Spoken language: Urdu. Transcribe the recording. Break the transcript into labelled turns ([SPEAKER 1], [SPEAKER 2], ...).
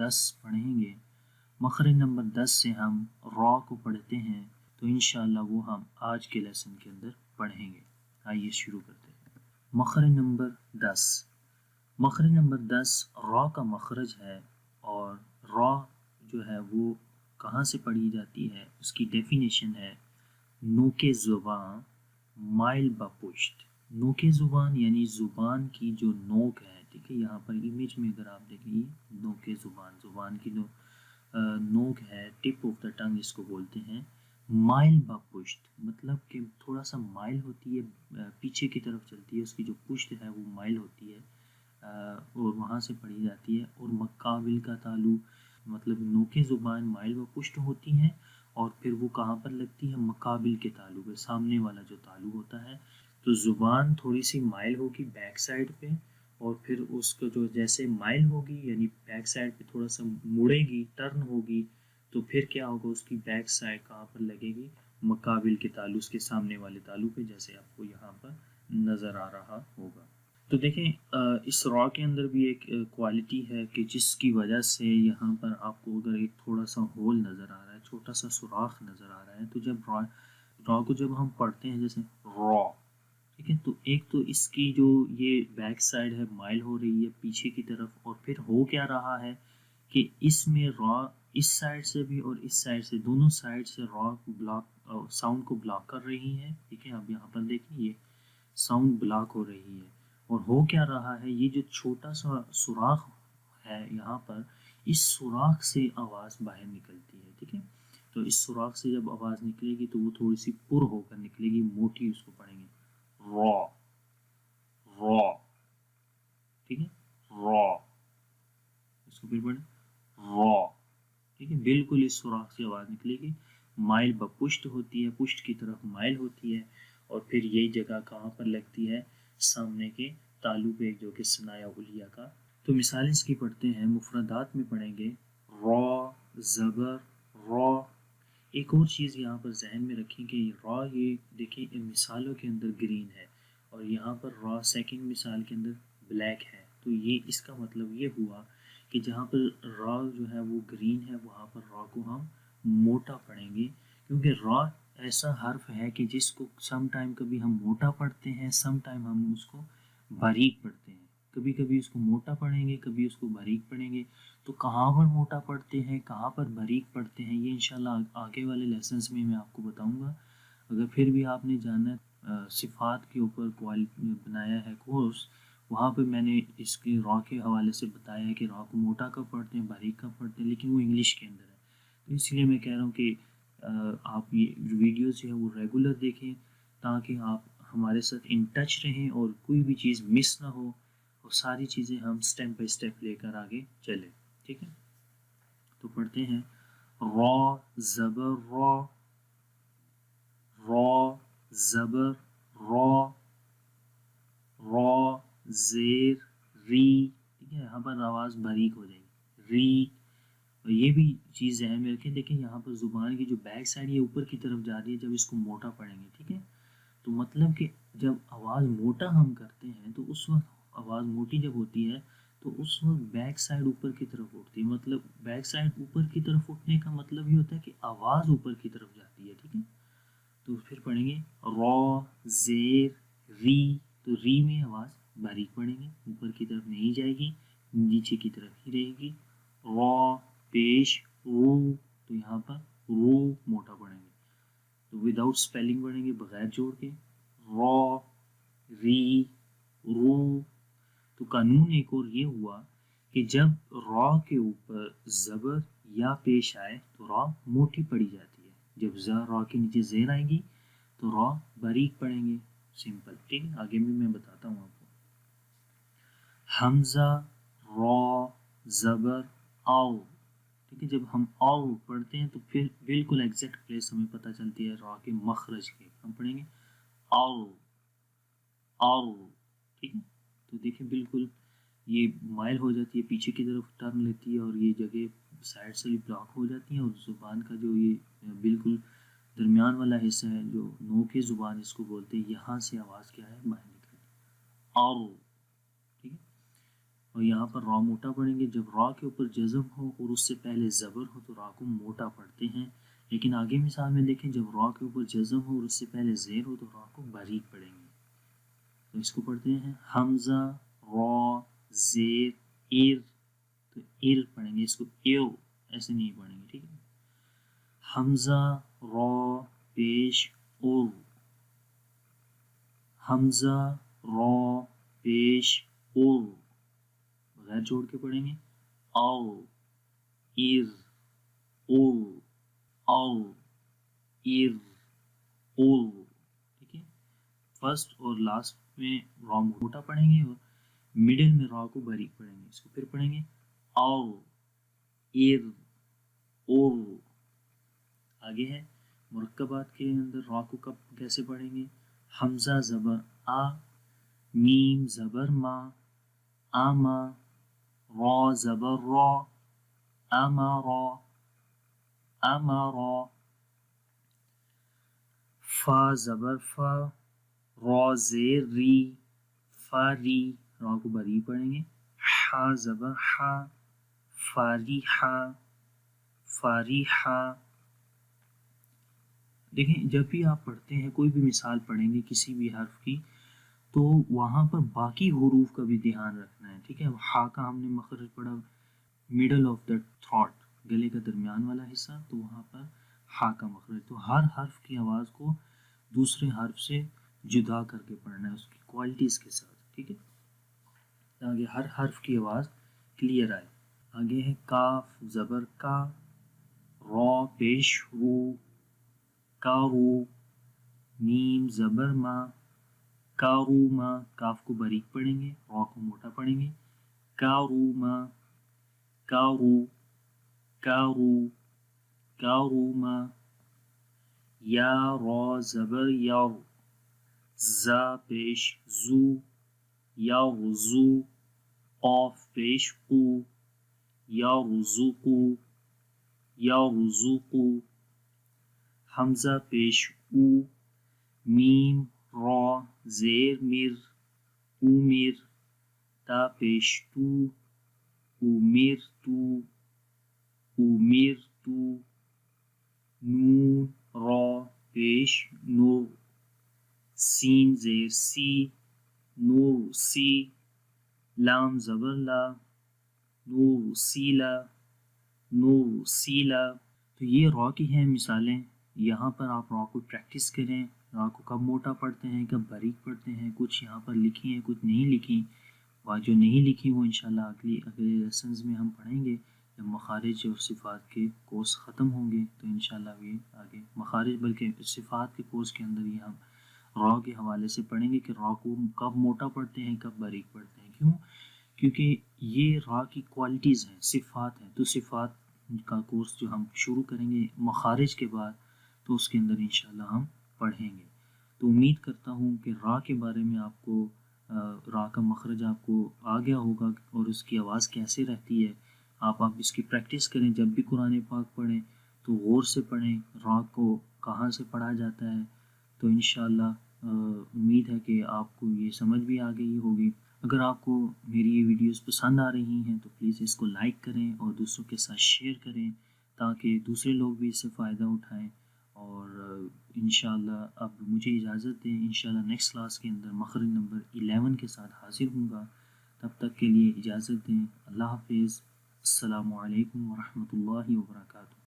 [SPEAKER 1] 10 پڑھیں گے، مخرج نمبر 10 سے ہم را کو پڑھتے ہیں، تو انشاءاللہ وہ ہم آج کے لیسن کے اندر پڑھیں گے۔ آئیے شروع کرتے ہیں۔ مخرج نمبر 10، مخرج نمبر 10 را کا مخرج ہے، اور را جو ہے وہ کہاں سے پڑھی جاتی ہے، اس کی ڈیفینیشن ہے نوک زبان مائل بپشت۔ نوک زبان یعنی زبان کی جو نوک ہے، ٹھیک ہے، یہاں پر امیج میں اگر آپ دیکھیں یہ نوک زبان، زبان کی جو نوک ہے، ٹپ آف دا ٹنگ اس کو بولتے ہیں، مائل بپشت مطلب کہ تھوڑا سا مائل ہوتی ہے، پیچھے کی طرف چلتی ہے، اس کی جو پشت ہے وہ مائل ہوتی ہے اور وہاں سے پڑھی جاتی ہے۔ اور مقابل کا تالو مطلب نوک زبان مائل و پشت ہوتی ہیں، اور پھر وہ کہاں پر لگتی ہے، مقابل کے تالو پہ، سامنے والا جو تالو ہوتا ہے۔ تو زبان تھوڑی سی مائل ہوگی بیک سائڈ پہ، اور پھر اس کو جو جیسے مائل ہوگی یعنی بیک سائڈ پہ تھوڑا سا مڑے گی، ٹرن ہوگی، تو پھر کیا ہوگا، اس کی بیک سائڈ کہاں پر لگے گی، مقابل کے تالو، اس کے سامنے والے تالو پہ، جیسے آپ کو یہاں پر نظر آ رہا ہوگا۔ تو دیکھیں اس را کے اندر بھی ایک کوالٹی ہے کہ جس کی وجہ سے یہاں پر آپ کو اگر ایک تھوڑا سا ہول نظر آ رہا ہے، چھوٹا سا سوراخ نظر آ رہا ہے، تو جب را کو جب ہم پڑھتے ہیں جیسے را، ٹھیک ہے، تو ایک تو اس کی جو یہ بیک سائڈ ہے مائل ہو رہی ہے پیچھے کی طرف، اور پھر ہو کیا رہا ہے کہ اس میں را اس سائڈ سے بھی اور اس سائڈ سے، دونوں سائڈ سے را بلاک ساؤنڈ کو بلاک کر رہی ہے، ٹھیک ہے۔ اب یہاں پر دیکھیں یہ ساؤنڈ بلاک ہو رہی ہے، اور ہو کیا رہا ہے، یہ جو چھوٹا سا سوراخ ہے یہاں پر، اس سوراخ سے آواز باہر نکلتی ہے، ٹھیک ہے۔ تو اس سوراخ سے جب آواز نکلے گی تو وہ تھوڑی سی پر ہو کر نکلے گی، موٹی، اس کو پڑھیں گے را را، ٹھیک ہے، را، اس کو پھر پڑھیں را، ٹھیک ہے، بالکل اس سوراخ سے آواز نکلے گی، مائل بپشت ہوتی ہے، پشت کی طرف مائل ہوتی ہے، اور پھر یہی جگہ کہاں پر لگتی ہے، سامنے کے تالو پہ، جو کہ ثنایا علیہ کا۔ تو مثال اس کی پڑھتے ہیں، مفردات میں پڑھیں گے را زبر را۔ ایک اور چیز یہاں پر ذہن میں رکھیں کہ را، یہ دیکھیں ان مثالوں کے اندر گرین ہے، اور یہاں پر را سیکنڈ مثال کے اندر بلیک ہے، تو یہ اس کا مطلب یہ ہوا کہ جہاں پر را جو ہے وہ گرین ہے، وہاں پر را کو ہم موٹا پڑھیں گے، کیونکہ را ایسا حرف ہے کہ جس کو سم ٹائم کبھی ہم موٹا پڑھتے ہیں، سم ٹائم ہم اس کو باریک پڑھتے ہیں، کبھی کبھی اس کو موٹا پڑھیں گے، کبھی اس کو باریک پڑھیں گے۔ تو کہاں پر موٹا پڑھتے ہیں، کہاں پر باریک پڑھتے ہیں، یہ انشاءاللہ آگے والے لیسنز میں آپ کو بتاؤں گا۔ اگر پھر بھی آپ نے جانا صفات کے اوپر بنایا ہے کورس، وہاں پہ میں نے اس کی را کے حوالے سے بتایا ہے کہ را کو موٹا کب پڑھتے ہیں، باریک کب پڑھتے ہیں، لیکن وہ انگلش کے اندر ہے، تو اس لیے میں کہہ رہا ہوں کہ آپ یہ ویڈیوز جو ہے وہ ریگولر دیکھیں، تاکہ آپ ہمارے ساتھ ان ٹچ رہیں اور کوئی بھی چیز مس نہ ہو، اور ساری چیزیں ہم سٹیپ بائی سٹیپ لے کر آگے چلیں، ٹھیک ہے۔ تو پڑھتے ہیں را زبر را، را زبر را، را زیر ری، ٹھیک ہے، یہاں پر آواز باریک ہو جائے گی، ری۔ اور یہ بھی چیز ذہن میں رکھیں، دیکھیں یہاں پر زبان کی جو بیک سائڈ یہ اوپر کی طرف جا رہی ہے جب اس کو موٹا پڑھیں گے، ٹھیک ہے۔ تو مطلب کہ جب آواز موٹا ہم کرتے ہیں تو اس وقت آواز موٹی جب ہوتی ہے تو اس وقت بیک سائڈ اوپر کی طرف اٹھتی ہے، مطلب بیک سائڈ اوپر کی طرف اٹھنے کا مطلب یہ ہوتا ہے کہ آواز اوپر کی طرف جاتی ہے، ٹھیک ہے۔ تو پھر پڑھیں گے را زیر ری، تو ری میں آواز باریک پڑھیں گے، اوپر کی طرف نہیں جائے گی، نیچے کی طرف ہی رہے گی۔ را پیش رو، تو یہاں پر رو موٹا پڑھیں گے، تو وداؤٹ سپیلنگ پڑھیں گے، بغیر جوڑ کے، را ری رو۔ تو قانون ایک اور یہ ہوا کہ جب را کے اوپر زبر یا پیش آئے تو را موٹی پڑھی جاتی ہے، جب را کے نیچے زیر آئے گی تو را باریک پڑھیں گے، سمپل، ٹھیک ہے۔ آگے بھی میں بتاتا ہوں آپ کو۔ حمزہ را زبر آؤ، ٹھیک ہے، جب ہم آؤ پڑھتے ہیں تو پھر بالکل ایگزیکٹ پلیس ہمیں پتہ چلتی ہے را کے مخرج کے، ہم پڑھیں گے آؤ آؤ، ٹھیک ہے۔ تو دیکھیں بالکل یہ مائل ہو جاتی ہے، پیچھے کی طرف ٹرن لیتی ہے، اور یہ جگہ سائڈ سے بھی بلاک ہو جاتی ہیں، اور زبان کا جو یہ بالکل درمیان والا حصہ ہے جو نوک زبان اس کو بولتے ہیں، یہاں سے آواز کیا ہے، باہر نکلتی ہے، آؤ، ٹھیک ہے۔ اور یہاں پر را موٹا پڑھیں گے. جب را کے اوپر جزم ہو اور اس سے پہلے زبر ہو تو را کو موٹا پڑھتے ہیں. لیکن آگے مثال میں دیکھیں جب را کے اوپر جزم ہو اور اس سے پہلے زیر ہو تو را کو باریک پڑھیں گے. تو اس کو پڑھتے ہیں حمزہ را زیر ایر. تو ایر پڑھیں گے, اس کو ایو ایسے نہیں پڑھیں گے, ٹھیک ہے. حمزہ را پیش او, حمزہ را پیش او بغیر جوڑ کے پڑھیں گے. او ایر او او ایر او, ٹھیک ہے. فرسٹ اور لاسٹ میں را موٹا پڑھیں گے اور مڈل میں را کو باریک پڑھیں گے. اس کو پھر پڑھیں گے او ایر او. آگے ہے مرکبات کے اندر را کو کب کیسے پڑھیں گے. حمزہ زبر آ, میم زبر ما, آما, را زبر را, امارا امارا, فا زبر فا, را زیر ری, فا ری, را کو بری پڑھیں گے. حا زبر حا, فاری حا, فاری حا. دیکھیں جب بھی آپ پڑھتے ہیں کوئی بھی مثال پڑھیں گے کسی بھی حرف کی تو وہاں پر باقی حروف کا بھی دھیان رکھنا ہے, ٹھیک ہے. ہا کا ہم نے مخرج پڑھا میڈل آف دا تھروٹ, گلے کا درمیان والا حصہ, تو وہاں پر ہا کا مخرج. تو ہر حرف کی آواز کو دوسرے حرف سے جدا کر کے پڑھنا ہے اس کی کوالٹیز کے ساتھ, ٹھیک ہے, تاکہ ہر حرف کی آواز کلیئر آئے. آگے ہے کاف زبر کا, را پیش رو, کارو, میم زبر ما, کاروما, کاف کو باریک پڑھیں گے, را کو موٹا پڑھیں گے. کاروما کارو کارو کاروما. یا را زبر یار, زا پیش زو, یارزو, قاف پیش قو, یارزقو یارزقو. حمزہ پیش او, میم را زیر میر, اومیر, تا پیش تو, اومیر تو اومیر تو. نون را پیش نو, سین زیر سی, نو سی, لام زبر لا, نو سیلا نو سیلا. تو یہ را کی ہیں مثالیں. یہاں پر آپ را کو پریکٹس کریں, را کو کب موٹا پڑھتے ہیں کب باریک پڑھتے ہیں. کچھ یہاں پر لکھی ہیں کچھ نہیں لکھی, اور جو نہیں لکھی وہ انشاءاللہ اگلے لیسنز میں ہم پڑھیں گے جب مخارج اور صفات کے کورس ختم ہوں گے. تو انشاءاللہ یہ آگے مخارج بلکہ صفات کے کورس کے اندر ہی ہم را کے حوالے سے پڑھیں گے کہ را کو کب موٹا پڑھتے ہیں کب باریک پڑھتے ہیں. کیوں؟ کیونکہ یہ را کی کوالٹیز ہیں, صفات ہیں. تو صفات کا کورس جو ہم شروع کریں گے مخارج کے بعد تو اس کے اندر انشاءاللہ ہم پڑھیں گے. تو امید کرتا ہوں کہ را کے بارے میں آپ کو را کا مخرج آپ کو آ گیا ہوگا اور اس کی آواز کیسے رہتی ہے. آپ اس کی پریکٹس کریں, جب بھی قرآن پاک پڑھیں تو غور سے پڑھیں را کو کہاں سے پڑھا جاتا ہے. تو انشاءاللہ امید ہے کہ آپ کو یہ سمجھ بھی آ گئی ہوگی. اگر آپ کو میری یہ ویڈیوز پسند آ رہی ہیں تو پلیز اس کو لائک کریں اور دوسروں کے ساتھ شیئر کریں تاکہ دوسرے لوگ بھی اس سے فائدہ اٹھائیں. اور انشاءاللہ اب مجھے اجازت دیں, انشاءاللہ نیکسٹ کلاس کے اندر مخرج نمبر 11 کے ساتھ حاضر ہوں گا. تب تک کے لیے اجازت دیں. اللہ حافظ. السلام علیکم ورحمۃ اللہ وبرکاتہ.